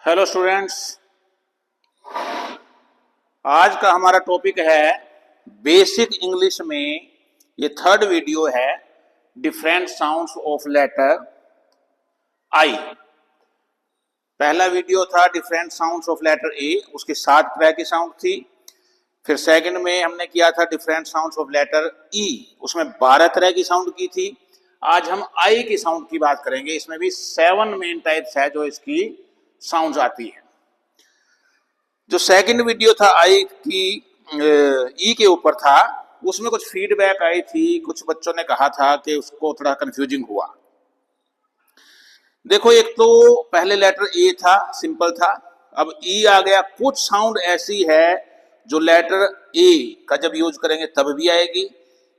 Hello students, आज का हमारा टॉपिक है बेसिक इंग्लिश में। ये थर्ड वीडियो है, different sounds of letter I. पहला वीडियो था different sounds of letter A, उसके 7 तरह की साउंड थी। फिर सेकंड में हमने किया था डिफरेंट साउंड्स ऑफ लेटर ई, उसमें 12 तरह की साउंड की थी। आज हम आई की साउंड की बात करेंगे। इसमें भी 7 मेन टाइप्स है जो इसकी साउंड्स आती है। जो सेकंड वीडियो था आई की ई के ऊपर था, उसमें कुछ फीडबैक आई थी, कुछ बच्चों ने कहा था कि उसको थोड़ा कंफ्यूजिंग हुआ। देखो, एक तो पहले लेटर ए था, सिंपल था। अब ई आ गया। कुछ साउंड ऐसी है जो लेटर ए का जब यूज करेंगे तब भी आएगी,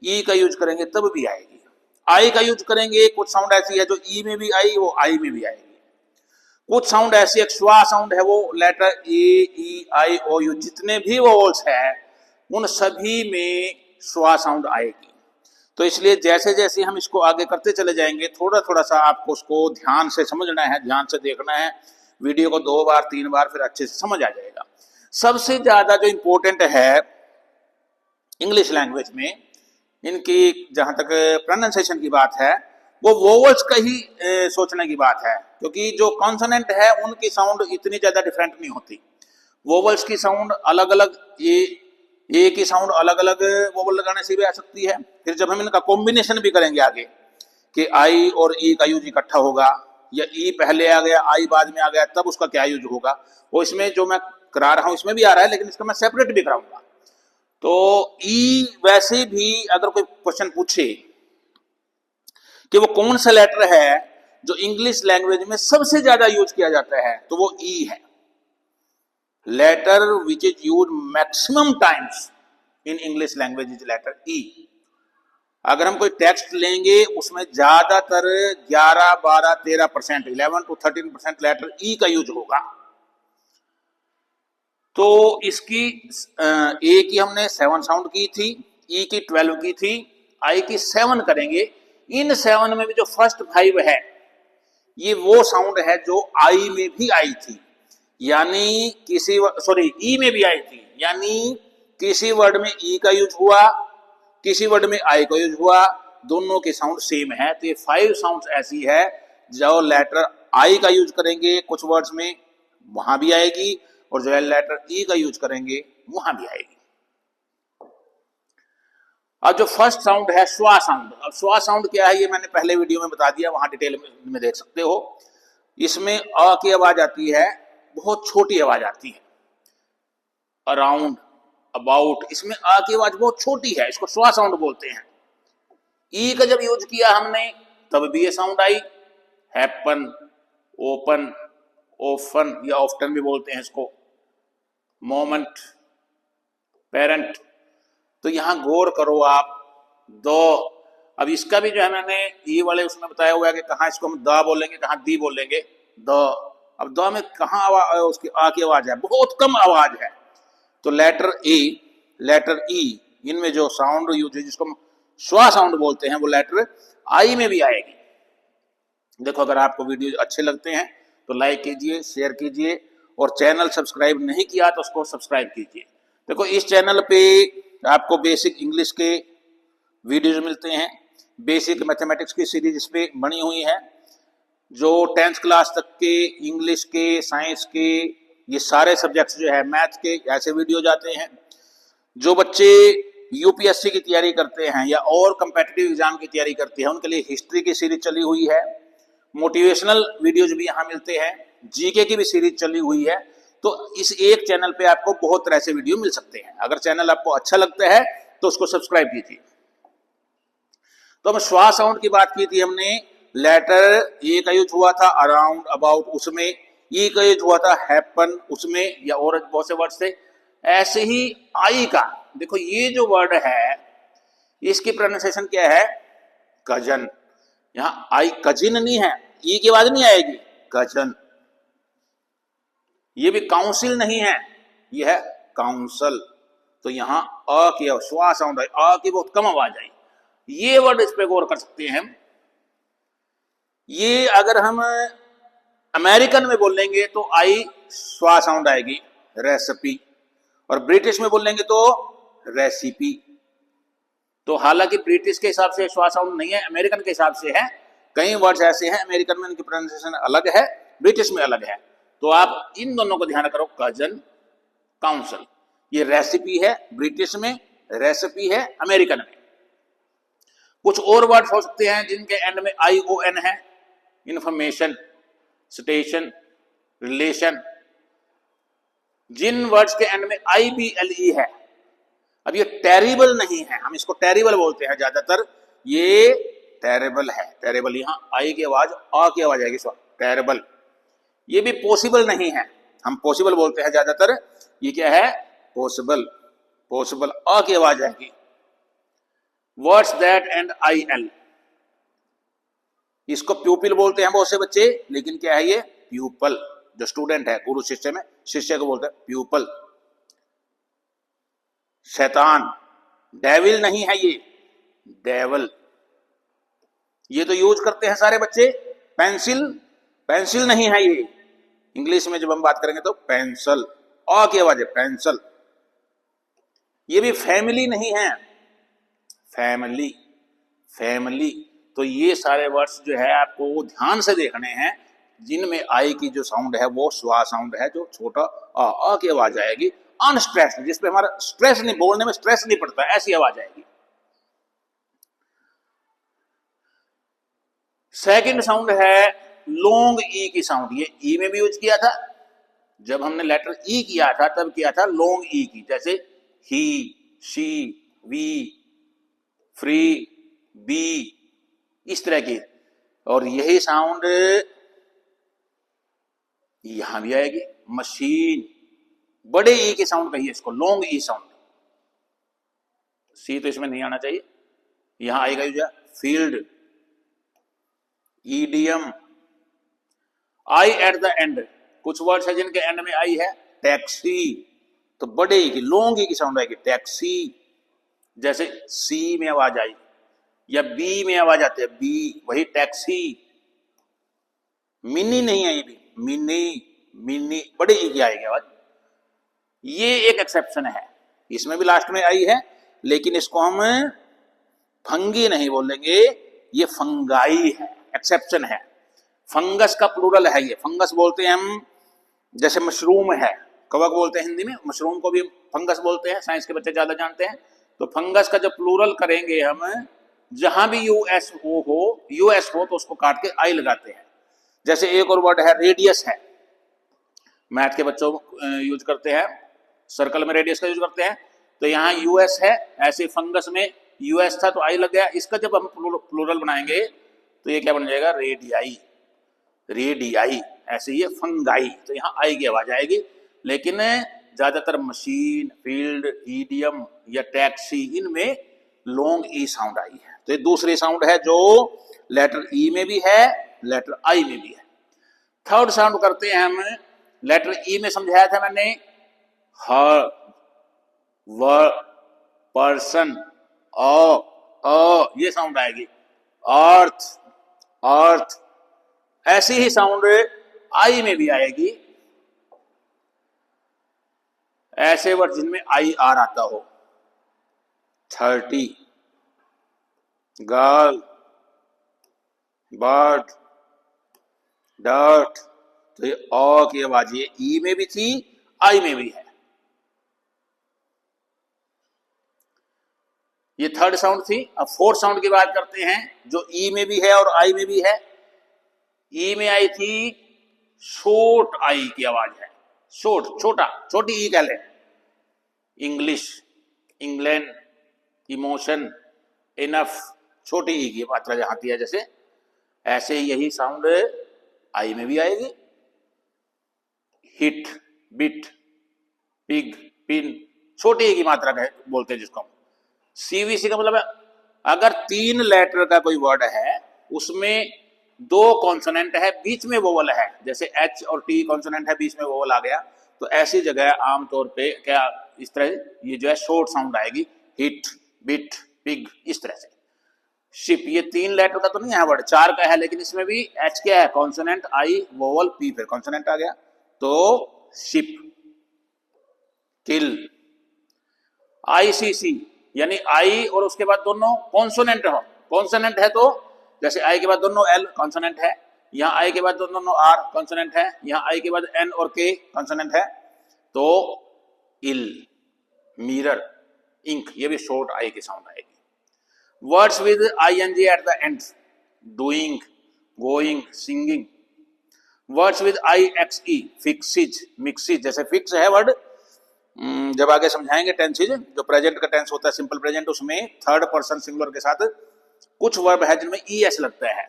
ई का यूज करेंगे तब भी आएगी। आई का यूज करेंगे, कुछ साउंड ऐसी है जो ई में भी आई वो आई में भी आएगी। कुछ साउंड ऐसी, एक श्वा साउंड है, वो letter A E I O you जितने भी वोवल्स है उन सभी में श्वा साउंड आएगी। तो इसलिए जैसे जैसे हम इसको आगे करते चले जाएंगे, थोड़ा थोड़ा सा आपको उसको ध्यान से समझना है, ध्यान से देखना है। वीडियो को 2 बार 3 बार फिर अच्छे से समझ आ जाएगा। सबसे ज्यादा जो इंपॉर्टेंट है इंग्लिश लैंग्वेज में, इनकी जहां तक प्रोनाउंसिएशन की बात है, वो वोवल्स का ही सोचने की बात है, क्योंकि जो कॉन्सोनेंट है उनकी साउंड इतनी ज्यादा डिफरेंट नहीं होती। वोवल्स की साउंड अलग अलग, ए की साउंड अलग अलग वोवल लगाने से भी आ सकती है। फिर जब हम इनका कॉम्बिनेशन भी करेंगे आगे कि आई और ई का यूज इकट्ठा होगा, या ई पहले आ गया आई बाद में आ गया, तब उसका क्या यूज होगा, वो इसमें जो मैं करा रहा हूं इसमें भी आ रहा है, लेकिन इसका मैं सेपरेट भी कराऊंगा। तो ई वैसे भी अगर कोई क्वेश्चन पूछे कि वो कौन सा लेटर है जो इंग्लिश लैंग्वेज में सबसे ज्यादा यूज किया जाता है, तो वो ई है। Letter which is use maximum times in English language is letter E. अगर हम कोई टेक्स्ट लेंगे उसमें ज्यादातर 11, 12, 13%, 11 to 13% लेटर ई का यूज होगा। तो इसकी ए की हमने 7 साउंड की थी, ई की 12 की थी, आई की 7 करेंगे। इन 7 में भी जो फर्स्ट 5 है, ये वो साउंड है जो आई में भी आई थी, यानी ई में भी आई थी, यानी किसी वर्ड में ई का यूज हुआ, किसी वर्ड में आई का यूज हुआ, दोनों के साउंड सेम है। तो ये 5 साउंड्स ऐसी है जो लेटर आई का यूज करेंगे कुछ वर्ड्स में वहां भी आएगी, और जो है लेटर ई का यूज करेंगे वहां भी आएगी। अब जो फर्स्ट साउंड है श्वा साउंड। अब श्वा साउंड क्या है ये मैंने पहले वीडियो में बता दिया, वहां डिटेल में देख सकते हो। इसमें अ की आवाज आती है, बहुत छोटी आवाज आती है, अराउंड, अबाउट, इसमें अ की आवाज बहुत छोटी है, इसको श्वा साउंड बोलते हैं। ई का जब यूज किया हमने तब भी ये साउंड आई, हैपन, ओपन, ओफन या ऑफ्टन भी बोलते हैं इसको, मोमेंट, पेरेंट। तो यहां गौर करो आप, दो। अब इसका भी जो है मैंने ई वाले उसमें बताया हुआ है कि कहाँ इसको हम द बोलेंगे, कहाँ दी बोलेंगे, द। अब द में कहाँ आवाज, उसकी आ की आवाज है, बहुत कम आवाज है। तो लेटर ए, लेटर ई, इनमें जो साउंड यूज है जिसको हम श्वा साउंड बोलते हैं, वो लेटर आई में भी आएगी। देखो, अगर आपको वीडियो अच्छे लगते हैं तो लाइक कीजिए, शेयर कीजिए, और चैनल सब्सक्राइब नहीं किया तो उसको सब्सक्राइब कीजिए। देखो, इस चैनल पे आपको बेसिक इंग्लिश के वीडियोज मिलते हैं, बेसिक मैथमेटिक्स की सीरीज इस पे बनी हुई है। जो 10th क्लास तक के इंग्लिश के, साइंस के, ये सारे सब्जेक्ट्स जो है, मैथ के, ऐसे वीडियो जाते हैं। जो बच्चे यूपीएससी की तैयारी करते हैं या और कंपेटिटिव एग्जाम की तैयारी करते हैं, उनके लिए हिस्ट्री की सीरीज चली हुई है, मोटिवेशनल वीडियोज भी यहाँ मिलते हैं, जीके की भी सीरीज चली हुई है। तो इस एक चैनल पे आपको बहुत तरह से वीडियो मिल सकते हैं। अगर चैनल आपको अच्छा लगता है तो उसको सब्सक्राइब कीजिए। तो हम श्वा साउंड की बात की थी हमने, लेटर ए का यूज हुआ था अराउंड, अबाउट, उसमें ई का यूज हुआ था हैपन, उसमें, या और बहुत से वर्ड थे। ऐसे ही आई का, देखो ये जो वर्ड है इसकी प्रोनाउंसिएशन क्या है, कजन। यहां आई कजिन नहीं है, ई की आवाज नहीं आएगी, कजन। ये भी काउंसिल नहीं है, ये है काउंसल। तो यहां अ की श्वा साउंड आई, अ की बहुत कम आवाज आई। ये वर्ड इस पे गौर कर सकते हैं हम। ये अगर हम अमेरिकन में बोलेंगे तो आई श्वा साउंड आएगी, रेसिपी, और ब्रिटिश में बोलेंगे तो रेसिपी। तो हालांकि ब्रिटिश के हिसाब से श्वा साउंड नहीं है, अमेरिकन के हिसाब से है। कई वर्ड्स ऐसे हैं अमेरिकन में उनकी प्रोनाउंसिएशन अलग है, ब्रिटिश में अलग है। तो आप इन दोनों को ध्यान करो, कजन, काउंसिल। ये रेसिपी है ब्रिटिश में, रेसिपी है अमेरिकन में। कुछ और वर्ड्स हो सकते हैं जिनके एंड में ION है, इंफॉर्मेशन, स्टेशन, रिलेशन। जिन वर्ड्स के एंड में IBLE है, अब ये टेरिबल नहीं है, हम इसको टेरिबल बोलते हैं ज्यादातर, ये टेरेबल है। टेरेबल, यहां आई की आवाज आ की आवाज आएगी, टेरेबल। ये भी पॉसिबल नहीं है, हम पॉसिबल बोलते हैं ज्यादातर, ये क्या है, पॉसिबल। पॉसिबल आ की आवाज आएगी। वर्ड्स दैट एंड IL, इसको प्यूपिल बोलते हैं बहुत से बच्चे, लेकिन क्या है ये, प्यूपल। जो स्टूडेंट है, गुरु शिष्य में शिष्य को बोलते हैं प्यूपल। शैतान, डेविल नहीं है ये, डेवल। ये तो यूज करते हैं सारे बच्चे। पेंसिल, पेंसिल नहीं है ये, इंग्लिश में जब हम बात करेंगे तो पेंसिल, आ की आवाज है, पेंसिल। ये भी फैमिली नहीं है, फैमिली, फैमिली। तो ये सारे वर्ड्स जो है आपको ध्यान से देखने हैं, जिनमें आई की जो साउंड है वो श्वा साउंड है, जो छोटा आ की आवाज आएगी, अनस्ट्रेस्ड, जिसपे हमारा स्ट्रेस नहीं, बोलने में स्ट्रेस नहीं पड़ता, ऐसी आवाज आएगी। सेकंड साउंड है लॉन्ग ई की साउंड। ये ई में भी यूज किया था, जब हमने लेटर ई किया था तब किया था लॉन्ग ई की, जैसे ही, शी, वी, फ्री, बी, इस तरह की। और यही साउंड यहां भी आएगी, मशीन, बड़े ई की साउंड कहिए इसको, लॉन्ग ई साउंड। सी तो इसमें नहीं आना चाहिए, यहां आएगा use field, idiom, I eight the and. कुछ वर्ड्स है जिनके एंड में आई है, टैक्सी, तो बड़े ई की, लॉन्ग ई की साउंड आएगी, टैक्सी। जैसे सी में आवाज आई या बी में आवाज आती है, बी, वही टैक्सी। मिनी नहीं है, ये भी मिनी, मिनी, बड़े ई की आएगी आवाज। ये एक एक्सेप्शन है, इसमें भी लास्ट में आई है, लेकिन इसको हम फंगी नहीं बोलेंगे, ये फंगाई है, एक्सेप्शन है। फंगस का प्लूरल है ये, फंगस बोलते हैं हम, जैसे मशरूम है, कवक बोलते हैं हिंदी में, मशरूम को भी फंगस बोलते हैं, साइंस के बच्चे ज्यादा जानते हैं। तो फंगस का जब प्लूरल करेंगे हम, जहां भी यूएस हो तो उसको काट के आई लगाते हैं। जैसे एक और वर्ड है रेडियस है, मैथ के बच्चों यूज करते हैं, सर्कल में रेडियस का यूज करते हैं, तो यहाँ यूएस है, ऐसे फंगस में यूएस था तो आई लग गया। इसका जब हम प्लूरल बनाएंगे तो ये क्या बन जाएगा, रेडियाई, रेडियाई। ऐसे ये फंगाई, तो यहाँ आई की आवाज आएगी। लेकिन ज्यादातर मशीन, फील्ड, ईडियम या टैक्सी, इनमें लॉन्ग ई साउंड आई है। तो ये दूसरी साउंड है जो लेटर ई में भी है, लेटर आई में भी है। थर्ड साउंड करते हैं हम, लेटर ई में समझाया था मैंने, हर, वर, पर्सन, ये साउंड आएगी, अर्थ, अर्थ। ऐसी ही साउंड आई में भी आएगी, ऐसे वर्ड जिनमें आई आर आता हो, 30, गर्ल, बर्ड, डर्ट। तो ये अ की आवाज ये ई में भी थी, आई में भी है। ये थर्ड साउंड थी। अब फोर्थ साउंड की बात करते हैं, जो ई में भी है और आई में भी है। ई में आई थी शॉर्ट आई की आवाज है, शॉर्ट, छोटा, छोटी ई कह ले। इंग्लिश, इंग्लैंड, इमोशन, इनफ, छोटी ई की मात्रा जहां आती है, जैसे ऐसे यही साउंड आई में भी आएगी। हिट, बिट, पिग, पिन, छोटी ई की मात्रा बोलते हैं जिसको हम। सीवीसी का मतलब है, अगर 3 लेटर का कोई वर्ड है, उसमें 2 कॉन्सोनेंट है, बीच में वोवल है, जैसे एच और टी कॉन्सोनेंट है, बीच में वोवल आ गया, तो ऐसी जगह आमतौर पे क्या इस तरह ये जो है शॉर्ट साउंड आएगी, हिट, बिट, पिग, इस तरह से। शिप, ये 3 लेटर का तो नहीं है वर्ड, 4 का है, लेकिन इसमें भी एच क्या है, कॉन्सोनेंट, आई, वोवल, पी, फिर कॉन्सोनेंट आ गया, तो शिप। किल, आईसीसी, यानी आई और उसके बाद दोनों कॉन्सोनेंट हो, कॉन्सोनेंट है तो जैसे आई के बाद दोनों एल कॉन्सोनेंट है, यहाँ आई के बाद दोनों आर कॉन्सोनेंट है, यहाँ आई के बाद एन और के कॉन्सोनेंट है, तो इल, मिरर, इंक, ये भी शॉर्ट आई की साउंड आएगी। Words with I N G at the end, doing, going, singing. Words with I X E, fixes, mixes, जैसे फिक्स है वर्ड, जब आगे समझाएंगे टेंसेज, जो प्रेजेंट का टेंस होता है सिंपल प्रेजेंट, उसमें थर्ड पर्सन सिंगुलर के साथ कुछ वर्ब है जिनमें ई एस लगता है,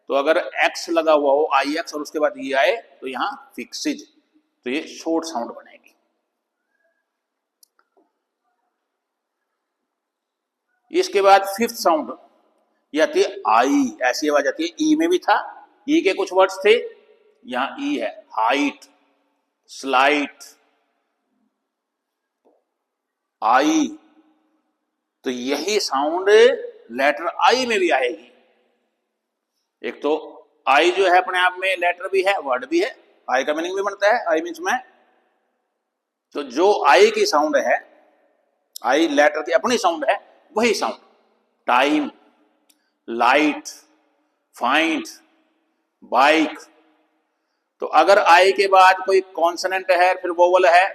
तो अगर एक्स लगा हुआ हो, आई एक्स, और उसके बाद ई आए, तो यहां फिक्सिज, तो ये शॉर्ट साउंड बनेगी। इसके बाद फिफ्थ साउंड ये आती है आई, ऐसी आवाज आती है, ई में भी था, ई के कुछ वर्ड्स थे, यहां ई है, हाइट, स्लाइट, आई, तो यही साउंड लेटर आई में भी आएगी। एक तो आई जो है अपने आप में लेटर भी है, वर्ड भी है, आई का मीनिंग भी बनता है, आई मीन्स मैं, तो जो आई की साउंड है, आई लेटर की अपनी साउंड है, वही sound, time, light, find, bike. तो अगर आई के बाद कोई कॉन्सोनेंट है, फिर वोवल है,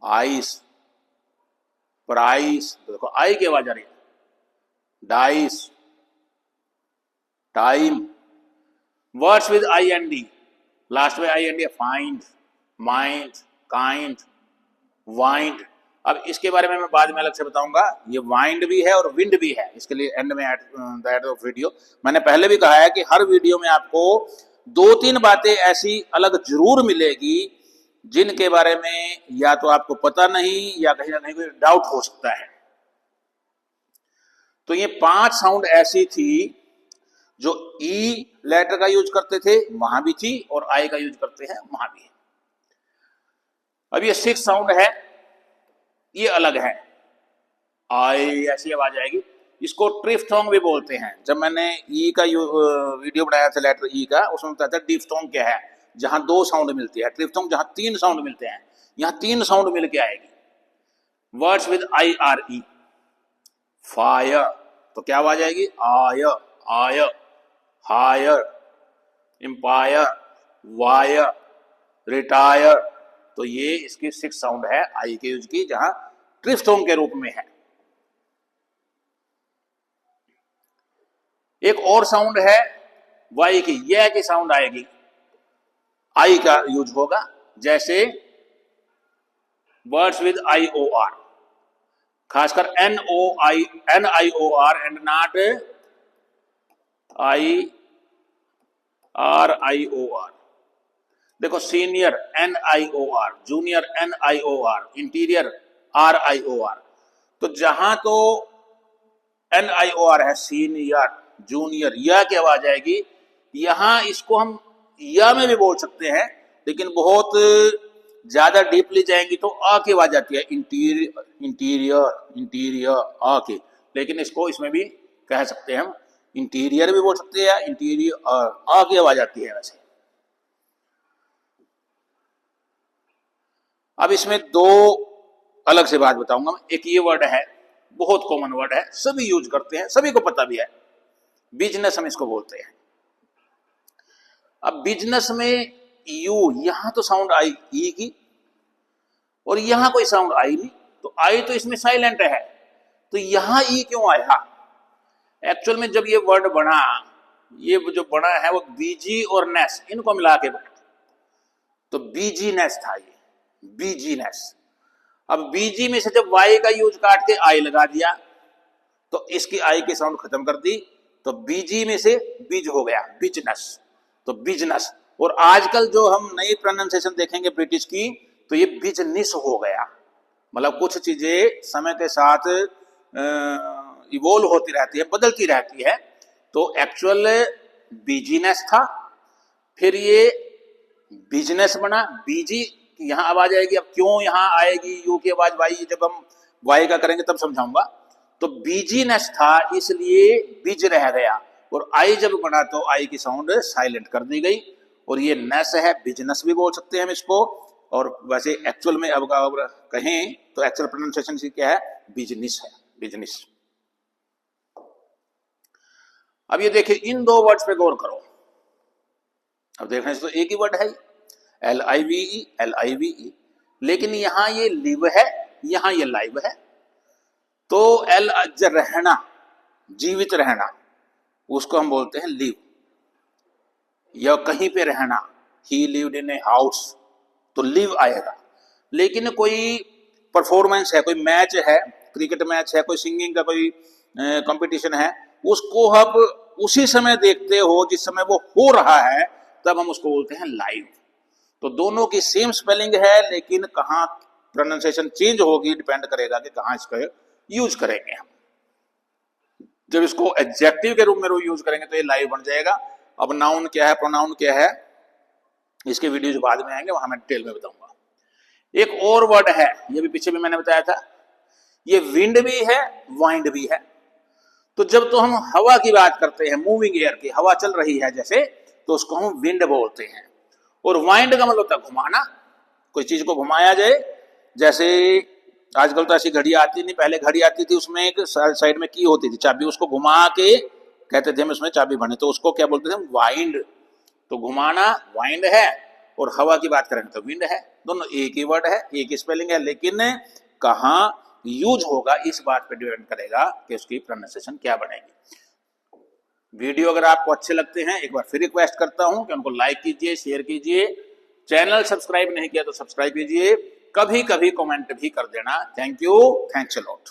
आइस, प्राइस, तो देखो आई की आवाज आ रही है, dice, time. Words with I N D, last में I N D, find, mind, kind, wind. अब इसके बारे में मैं बाद में अलग से बताऊंगा, ये वाइंड भी है और विंड भी है, इसके लिए एंड में एट ऑफ वीडियो। मैंने पहले भी कहा है कि हर वीडियो में आपको 2-3 बातें ऐसी अलग जरूर मिलेगी जिनके बारे में या तो आपको पता नहीं या कहीं ना कहीं कोई डाउट हो सकता है। तो ये 5 साउंड ऐसी थी जो ई लेटर का यूज करते थे, वहां भी थी, और आई का यूज करते हैं, वहां भी है। अब ये 6 साउंड है, ये अलग है, आई ऐसी आवाज आएगी, इसको ट्रिफ्थोंग भी बोलते हैं। जब मैंने ई का वीडियो बनाया था लेटर ई का, उसमें बताया था डिफ्थोंग क्या है, जहां 2 साउंड मिलती है, ट्रिफ्थोंग जहां 3 साउंड मिलते हैं, यहां 3 साउंड मिलके आएगी। Words with I R E, fire, तो क्या आवाज आएगी, आय, आय, हायर, एम्पायर, वायर, रिटायर। तो ये इसकी 6 साउंड है आई के यूज की, जहां ट्रिफ्थोंग के रूप में है। एक और साउंड है वाई की, यह की साउंड आएगी, आई का यूज होगा, जैसे words with I O R, खासकर N I O R and not I R I O R. देखो senior N I O R, junior N I O R, interior R I O R. तो जहां तो N I O R है, senior, junior, या की आवाज आएगी, यहां इसको हम या में भी बोल सकते हैं, लेकिन बहुत ज्यादा डीपली जाएंगी तो आ की आवाज आती है, इंटीरियर, इंटीरियर, इंटीरियर, आ की। लेकिन इसको इसमें भी कह सकते हैं हम, इंटीरियर भी बोल सकते हैं, इंटीरियर, आ की आवाज आती है वैसे। अब इसमें 2 अलग से बात बताऊंगा मैं। एक ये वर्ड है, बहुत कॉमन वर्ड है, सभी यूज करते हैं, सभी को पता भी है, बिजनेस हम इसको बोलते हैं। अब बिजनेस में यू, यहां तो साउंड आई ई की, और यहां कोई साउंड आई नहीं, तो आई तो इसमें साइलेंट है, तो यहां ई क्यों आया? एक्चुअल में जब ये वर्ड बना, ये जो बना है वो बीजी और नेस, इनको मिला के बना, तो बीजीनेस था ये, बीजीनेस। अब बीजी में से जब वाई का यूज काट के आई लगा दिया, तो इसकी आई की साउंड खत्म कर दी, तो बीजी में से बीज हो गया, बिजनेस, तो बिजनेस। और आजकल जो हम नई प्रोनाउंसिएशन देखेंगे ब्रिटिश की, तो ये बिजनेस हो गया। मतलब कुछ चीजें समय के साथ इवोल्व होती रहती है, बदलती रहती है। तो एक्चुअल बिजनेस था, फिर ये बिजनेस बना, बीजी यहां आवाज आएगी। अब क्यों यहां आएगी यू की आवाज वाई, जब हम वाई का करेंगे तब समझाऊंगा। तो बीजीनेस था इसलिए बिज रह गया, और आई जब बना तो आई की साउंड साइलेंट कर दी गई, और ये नेस है, बिजनेस भी बोल सकते हैं हम इसको। और वैसे एक्चुअल में अब कहें तो एक्चुअल प्रोनाउंसिएशन की क्या है, बिजनेस है, बिजनेस। अब ये देखिए इन दो वर्ड्स पे गौर करो। अब देखने से तो एक ही वर्ड है LIVE, LIVE, लेकिन यहां ये लिव है, यहां ये लाइव है। तो रहना, जीवित रहना, उसको हम बोलते हैं लिव, या कहीं पे रहना, ही लिव्ड इन ए हाउस, तो लिव आएगा। लेकिन कोई परफॉर्मेंस है, कोई मैच है, क्रिकेट मैच है, कोई सिंगिंग का कोई कंपटीशन है, उसको आप उसी समय देखते हो जिस समय वो हो रहा है, तब हम उसको बोलते हैं लाइव। तो दोनों की सेम स्पेलिंग है, लेकिन कहाँ प्रोनाउंसिएशन चेंज होगी डिपेंड करेगा कि कहाँ इसका यूज करेंगे हम। जब इसको एडजेक्टिव के रूप में यूज करेंगे तो ये लाइव बन जाएगा। अब नाउन क्या है, प्रोनाउन क्या है, इसके वीडियोज बाद में आएंगे, वहां मैं डिटेल में बताऊंगा। एक और वर्ड है, ये भी पीछे भी मैंने बताया था, ये विंड भी है, वाइंड भी है। तो जब तो हम हवा की बात करते हैं, मूविंग एयर की, हवा चल रही है जैसे, तो उसको हम विंड बोलते हैं। और वाइंड का मतलब था घुमाना, कोई चीज को घुमाया जाए। जैसे आजकल तो ऐसी घड़ी आती नहीं, पहले घड़ी आती थी, उसमें एक साइड में की होती थी चाबी, उसको घुमा के कहते थे हम उसमें चाबी भरने, तो उसको क्या बोलते थे, वाइंड। तो घुमाना वाइंड है, और हवा की बात करें तो विंड है। दोनों एक ही वर्ड है, एक ही स्पेलिंग है, लेकिन कहाँ यूज होगा इस बात पे डिपेंड करेगा कि उसकी प्रोनाउंसिएशन क्या बनेगी। वीडियो अगर आपको अच्छे लगते हैं, एक बार फिर रिक्वेस्ट करता हूं कि उनको लाइक कीजिए, शेयर कीजिए, चैनल सब्सक्राइब नहीं किया तो सब्सक्राइब कीजिए, कभी कभी कमेंट भी कर देना। Thank you, thanks a lot.